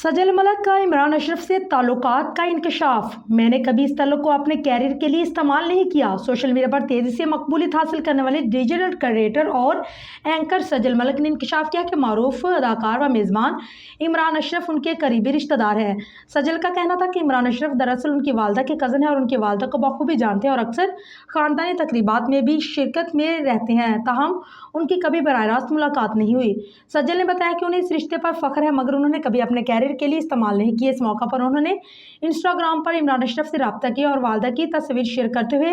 सजल मलिक का इमरान अशरफ से ताल्लुकात का इंकशाफ। मैंने कभी इस ताल्लुक को अपने कैरियर के लिए इस्तेमाल नहीं किया। सोशल मीडिया पर तेजी से मकबूलियत हासिल करने वाले डिजिटल क्रिएटर और एंकर सजल मलिक ने इंकशाफ किया कि मारूफ अदाकार व मेज़बान इमरान अशरफ उनके करीबी रिश्तेदार हैं। सजल का कहना था कि इमरान अशरफ दरअसल उनकी वालदा के कज़न है और उनकी वालदा को बखूबी जानते हैं और अक्सर ख़ानदानी तकरीबात में भी शिरकत में रहते हैं, ताहम उनकी कभी बराह रास्त मुलाकात नहीं हुई। सजल ने बताया कि उन्हें इस रिश्ते पर फ़ख्र है, मगर उन्होंने कभी अपने कैरियर के लिए इस्तेमाल नहीं किए। इस मौका पर उन्होंने इंस्टाग्राम पर इमरान अशरफ से रब्ता किया और वालदा की तस्वीर शेयर करते हुए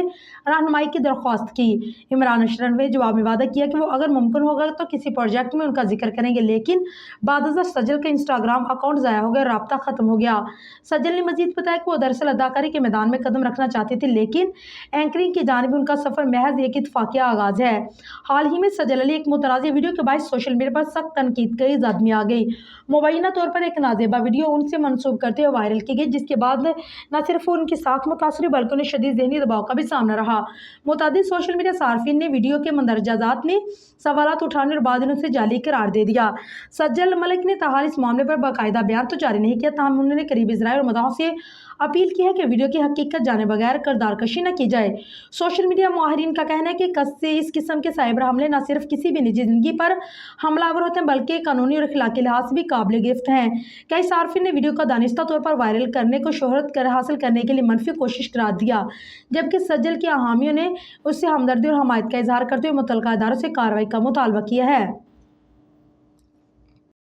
रहनुमाई की दरख्वास्त की। इमरान अशरफ ने जवाब में वादा किया कि वो अगर मुमकिन होगा तो किसी प्रोजेक्ट में उनका जिक्र करेंगे, लेकिन बाद सजल का इंस्टाग्राम अकाउंट ज़ाया हो गया, रब्ता ख़त्म हो गया। सजल ने मजीद बताया कि वो दरअसल अदाकारी के मैदान में कदम रखना चाहती थी, लेकिन एंकरिंग की जानिब उनका सफ़र महज एक इत्तफाकिया आगाज़ है। हाल ही में सजल अली एक मुतनाज़ वीडियो के बाद सोशल मीडिया पर सख्त तनकीद की जद में आ गई। मुबैना तौर पर एक नाजेबा वीडियो उनसे मनसूब करते हुए वायरल की गई, जिसके बाद न सिर्फ उनकी साख मुतासर बल्कि उन्हें शदीद ज़हनी दबाव का भी सामना रहा। मुतादिद सोशल मीडिया सार्फिन ने वीडियो के मंदरजात में सवालात उठाने और बाद उसे जाली करार दे दिया। सज्जल मलिक ने ताहाल इस मामले पर बाकायदा बयान तो जारी नहीं किया, ताहम उन्होंने करीबी ज़राए और मदाहों से अपील की है कि वीडियो की हकीकत जाने बगैर किरदार कशी न की जाए। सोशल मीडिया माहिरीन का कहना है कि कस से इस किस्म के साइबर हमले न सिर्फ किसी भी निजी ज़िंदगी पर हमलावर होते हैं, बल्कि कानूनी और अखलाकी लिहाज से भी काबिल गिरफ्त हैं। कई सार्फिन ने वीडियो का दानिस्ता तौर पर वायरल करने को शोहरत हासिल करने के लिए मनफी कोशिश करार दिया, जबकि सज्जल के हामियों ने उससे हमदर्दी और हमायत का इजहार करते हुए मुतल्लिका इदारों से कार्रवाई का मुतालबा किया है।